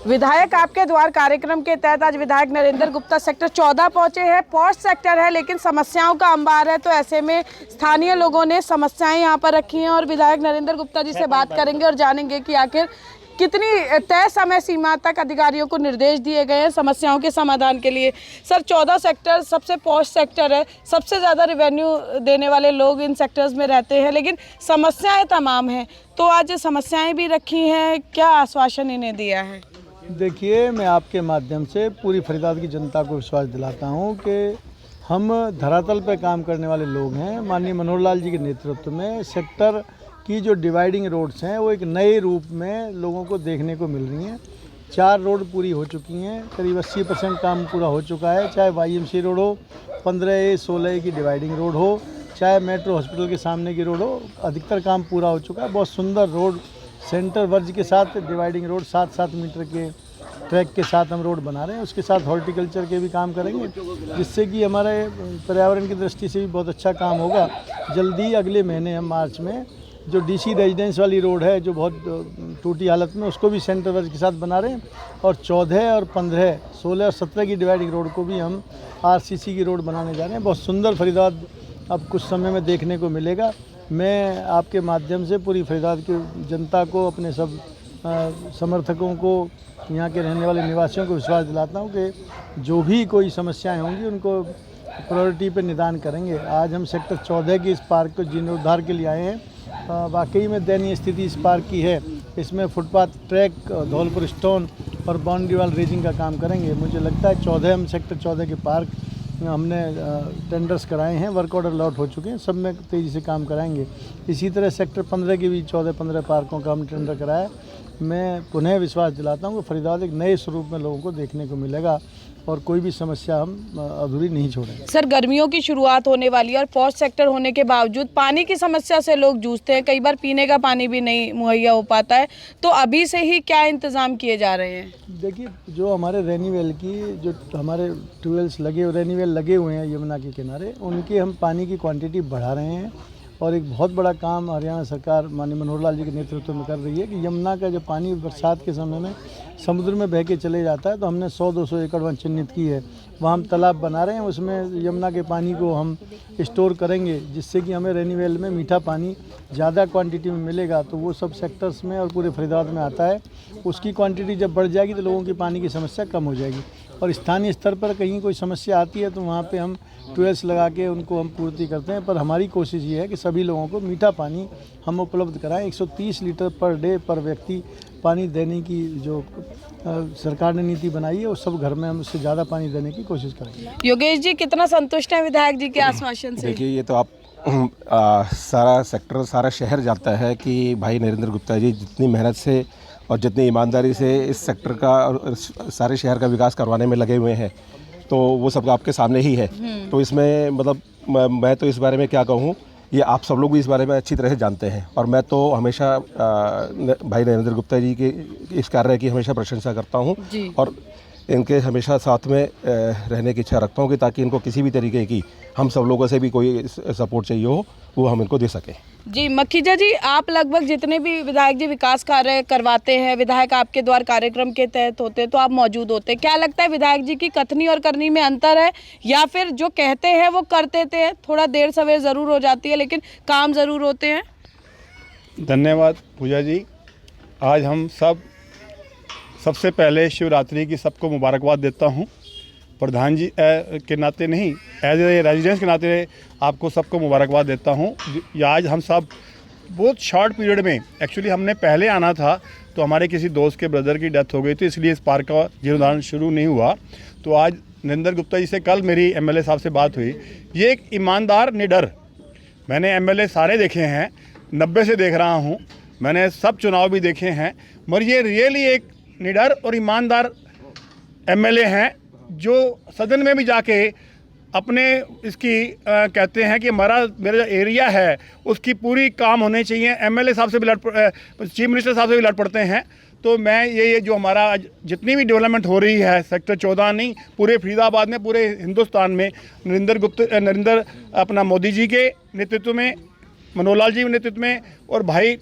विधायक आपके द्वार कार्यक्रम के तहत आज विधायक नरेंद्र गुप्ता सेक्टर 14 पहुंचे हैं। पॉश सेक्टर है लेकिन समस्याओं का अंबार है, तो ऐसे में स्थानीय लोगों ने समस्याएं यहां पर रखी हैं और विधायक नरेंद्र गुप्ता जी से बात करेंगे और जानेंगे कि आखिर कितनी तय समय सीमा तक अधिकारियों को निर्देश दिए गए हैं समस्याओं के समाधान के लिए। सर, 14 सेक्टर सबसे पॉश सेक्टर है, सबसे ज़्यादा रेवेन्यू देने वाले लोग इन सेक्टर्स में रहते हैं, लेकिन समस्याएं तमाम हैं। तो आज समस्याएं भी रखी हैं, क्या आश्वासन इन्हें दिया है? देखिए, मैं आपके माध्यम से पूरी फरीदाबाद की जनता को विश्वास दिलाता हूं कि हम धरातल पर काम करने वाले लोग हैं। माननीय मनोहर लाल जी के नेतृत्व में सेक्टर की जो डिवाइडिंग रोड्स हैं वो एक नए रूप में लोगों को देखने को मिल रही हैं। 4 रोड पूरी हो चुकी हैं, करीब 80% काम पूरा हो चुका है। चाहे YMCA रोड हो, 15A 16A की डिवाइडिंग रोड हो, चाहे मेट्रो हॉस्पिटल के सामने की रोड हो, अधिकतर काम पूरा हो चुका है। बहुत सुंदर रोड सेंटर वर्ज के साथ डिवाइडिंग रोड 7-7 मीटर के ट्रैक के साथ हम रोड बना रहे हैं। उसके साथ हॉर्टिकल्चर के भी काम करेंगे, जिससे कि हमारे पर्यावरण की दृष्टि से भी बहुत अच्छा काम होगा। जल्दी अगले महीने हम मार्च में जो DC रेजिडेंस वाली रोड है जो बहुत टूटी हालत में, उसको भी सेंटर वर्ज के साथ बना रहे हैं। और 14 और 15, 16 और 17 की डिवाइडिंग रोड को भी हम RCC की रोड बनाने जा रहे हैं। बहुत सुंदर फरीदाबाद अब कुछ समय में देखने को मिलेगा। मैं आपके माध्यम से पूरी फरीदाबाद की जनता को, अपने सब समर्थकों को, यहाँ के रहने वाले निवासियों को विश्वास दिलाता हूँ कि जो भी कोई समस्याएं होंगी उनको प्रायोरिटी पर निदान करेंगे। आज हम सेक्टर 14 की इस पार्क को जीर्णोद्धार के लिए आए हैं। वाकई में दयनीय स्थिति इस पार्क की है। इसमें फुटपाथ, ट्रैक, धौलपुर स्टोन और बाउंड्री वाल रेजिंग का काम करेंगे। मुझे लगता है 14 हम सेक्टर 14 के पार्क हमने टेंडर्स कराए हैं, वर्क ऑर्डर लॉट हो चुके हैं, सब में तेज़ी से काम कराएंगे। इसी तरह सेक्टर 15 के भी 14-15 पार्कों का हम टेंडर कराया। मैं पुनः विश्वास दिलाता हूँ कि फरीदाबाद एक नए स्वरूप में लोगों को देखने को मिलेगा और कोई भी समस्या हम अधूरी नहीं छोड़ेंगे। सर, गर्मियों की शुरुआत होने वाली है और पॉश सेक्टर होने के बावजूद पानी की समस्या से लोग जूझते हैं। कई बार पीने का पानी भी नहीं मुहैया हो पाता है, तो अभी से ही क्या इंतजाम किए जा रहे हैं? देखिए, जो हमारे रेनीवेल की जो हमारे ट्यूबवेल्स रेनीवेल लगे हुए हैं यमुना के किनारे, उनकी हम पानी की क्वांटिटी बढ़ा रहे हैं। और एक बहुत बड़ा काम हरियाणा सरकार माननीय मनोहर लाल जी के नेतृत्व में कर रही है कि यमुना का जब पानी बरसात के समय में समुद्र में बह के चले जाता है, तो हमने 100-200 एकड़ वन चिन्हित की है। वहाँ हम तालाब बना रहे हैं, उसमें यमुना के पानी को हम स्टोर करेंगे, जिससे कि हमें रेनीवेल में मीठा पानी ज़्यादा क्वांटिटी में मिलेगा। तो वो सब सेक्टर्स में और पूरे फरीदाबाद में आता है। उसकी क्वांटिटी जब बढ़ जाएगी तो लोगों की पानी की समस्या कम हो जाएगी। और स्थानीय स्तर पर कहीं कोई समस्या आती है तो वहाँ पे हम ट्यूबवेल्स लगा के उनको हम पूर्ति करते हैं। पर हमारी कोशिश ये है कि सभी लोगों को मीठा पानी हम उपलब्ध कराएं। 130 लीटर पर डे पर व्यक्ति पानी देने की जो सरकार ने नीति बनाई है, वो सब घर में हम उससे ज़्यादा पानी देने की कोशिश करेंगे। योगेश जी, कितना संतुष्ट हैं विधायक जी के आश्वासन से? देखिए, ये तो आप सारा सेक्टर, सारा शहर जानता है कि भाई नरेंद्र गुप्ता जी जितनी मेहनत से और जितनी ईमानदारी से इस सेक्टर का और सारे शहर का विकास करवाने में लगे हुए हैं, तो वो सब आपके सामने ही है। तो इसमें मतलब मैं तो इस बारे में क्या कहूँ, ये आप सब लोग भी इस बारे में अच्छी तरह से जानते हैं। और मैं तो हमेशा भाई नरेंद्र गुप्ता जी के इस कार्य की हमेशा प्रशंसा करता हूँ और इनके हमेशा साथ में रहने की इच्छा रखता हूँ कि ताकि इनको किसी भी तरीके की हम सब लोगों से भी कोई सपोर्ट चाहिए हो वो हम इनको दे सकें। जी मखीजा जी, आप लगभग जितने भी विधायक जी विकास कार्य करवाते हैं, विधायक आपके द्वार कार्यक्रम के तहत होते हैं, तो आप मौजूद होते हैं। क्या लगता है विधायक जी की कथनी और करनी में अंतर है, या फिर जो कहते हैं वो कर देते हैं? थोड़ा देर सवेर ज़रूर हो जाती है लेकिन काम ज़रूर होते हैं। धन्यवाद पूजा जी। आज हम सबसे पहले शिवरात्रि की सबको मुबारकबाद देता हूं। प्रधान जी के नाते नहीं, एज ए रेजिडेंस के नाते आपको सबको मुबारकबाद देता हूं। आज हम सब बहुत शॉर्ट पीरियड में, एक्चुअली हमने पहले आना था तो हमारे किसी दोस्त के ब्रदर की डेथ हो गई थी, इसलिए इस पार्क का जीर्णोद्धार शुरू नहीं हुआ। तो आज नरेंद्र गुप्ता जी से कल मेरी MLA साहब से बात हुई। ये एक ईमानदार निडर, मैंने MLA सारे देखे हैं, 90 से देख रहा हूँ, मैंने सब चुनाव भी देखे हैं, मगर ये रियली एक निडर और ईमानदार MLA हैं जो सदन में भी जाके अपने इसकी कहते हैं कि मेरा जो एरिया है उसकी पूरी काम होने चाहिए। MLA साहब से भी चीफ मिनिस्टर साहब से भी लड़ पड़ते हैं। तो मैं ये जो हमारा जितनी भी डेवलपमेंट हो रही है सेक्टर 14 नहीं, पूरे फरीदाबाद में, पूरे हिंदुस्तान में नरेंद्र अपना मोदी जी के नेतृत्व में, मनोहर लाल जी के नेतृत्व में और भाई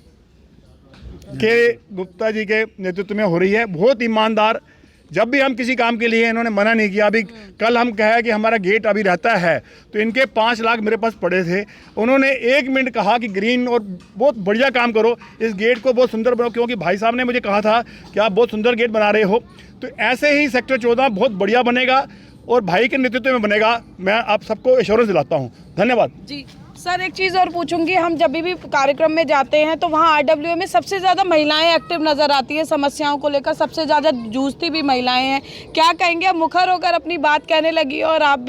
के गुप्ता जी के नेतृत्व में हो रही है। बहुत ईमानदार, जब भी हम किसी काम के लिए इन्होंने मना नहीं किया। अभी कल हम कहा कि हमारा गेट अभी रहता है, तो इनके 5 लाख मेरे पास पड़े थे। उन्होंने 1 मिनट कहा कि ग्रीन और बहुत बढ़िया काम करो, इस गेट को बहुत सुंदर बनाओ, क्योंकि भाई साहब ने मुझे कहा था कि आप बहुत सुंदर गेट बना रहे हो। तो ऐसे ही सेक्टर 14 बहुत बढ़िया बनेगा और भाई के नेतृत्व में बनेगा। मैं आप सबको एश्योरेंस दिलाता हूँ। धन्यवाद जी सर, एक चीज़ और पूछूंगी, हम जब भी कार्यक्रम में जाते हैं तो वहाँ आरडब्ल्यूए में सबसे ज़्यादा महिलाएं एक्टिव नज़र आती है, समस्याओं को लेकर सबसे ज़्यादा जूझती भी महिलाएं हैं। क्या कहेंगे, अब मुखर होकर अपनी बात कहने लगी और आप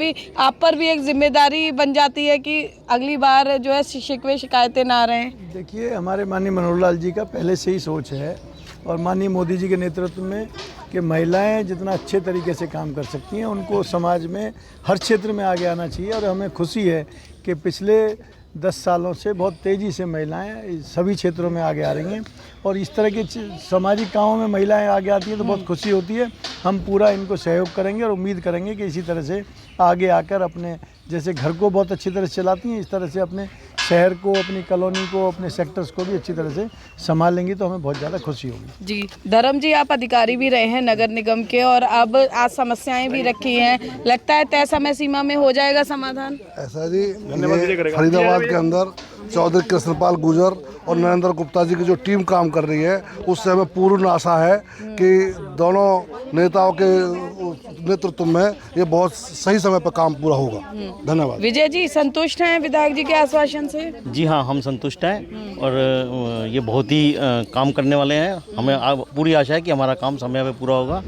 पर भी एक जिम्मेदारी बन जाती है कि अगली बार जो है शिकवे शिकायतें ना रहें? देखिए, हमारे माननीय मनोहर लाल जी का पहले से ही सोच है और माननीय मोदी जी के नेतृत्व में कि महिलाएं जितना अच्छे तरीके से काम कर सकती हैं, उनको समाज में हर क्षेत्र में आगे आना चाहिए। और हमें खुशी है कि पिछले 10 सालों से बहुत तेज़ी से महिलाएं सभी क्षेत्रों में आगे आ रही हैं और इस तरह के सामाजिक कामों में महिलाएं आगे आती हैं तो बहुत खुशी होती है। हम पूरा इनको सहयोग करेंगे और उम्मीद करेंगे कि इसी तरह से आगे आकर अपने जैसे घर को बहुत अच्छी तरह से चलाती हैं, इस तरह से अपने शहर को, अपनी कॉलोनी को, अपने सेक्टर्स को भी अच्छी तरह से संभालेंगी तो हमें बहुत ज़्यादा खुशी होगी। जी धर्म जी, आप अधिकारी भी रहे हैं नगर निगम के और अब आज समस्याएं भी रखी हैं, लगता है तय समय सीमा में हो जाएगा समाधान? ऐसा जी, ये फरीदाबाद के अंदर चौधरी कृष्णपाल गुर्जर और नरेंद्र गुप्ता जी की जो टीम काम कर रही है, उससे हमें पूर्ण आशा है कि दोनों नेताओं के नेतृत्व में ये बहुत सही समय पर काम पूरा होगा। धन्यवाद। विजय जी, संतुष्ट हैं विधायक जी के आश्वासन से? जी हाँ, हम संतुष्ट हैं और ये बहुत ही काम करने वाले हैं। हमें पूरी आशा है कि हमारा काम समय पे पूरा होगा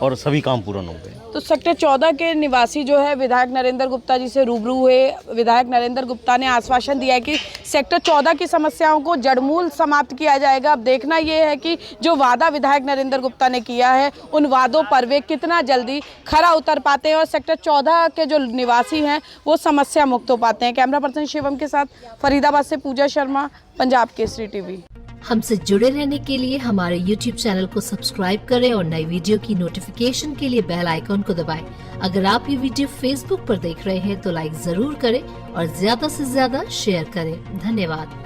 और सभी काम पूर्ण होंगे। तो सेक्टर 14 के निवासी जो है विधायक नरेंद्र गुप्ता जी से रूबरू हुए। विधायक नरेंद्र गुप्ता ने आश्वासन दिया है कि सेक्टर 14 की समस्याओं को जड़मूल समाप्त किया जाएगा। अब देखना ये है कि जो वादा विधायक नरेंद्र गुप्ता ने किया है, उन वादों पर वे कितना जल्दी खरा उतर पाते हैं और सेक्टर 14 के जो निवासी हैं वो समस्या मुक्त हो पाते हैं। कैमरा पर्सन शिवम के साथ फरीदाबाद से पूजा शर्मा, पंजाब केसरी टीवी। हमसे जुड़े रहने के लिए हमारे YouTube चैनल को सब्सक्राइब करें और नई वीडियो की नोटिफिकेशन के लिए बेल आइकॉन को दबाएं। अगर आप ये वीडियो Facebook पर देख रहे हैं तो लाइक जरूर करें और ज्यादा से ज्यादा शेयर करें। धन्यवाद।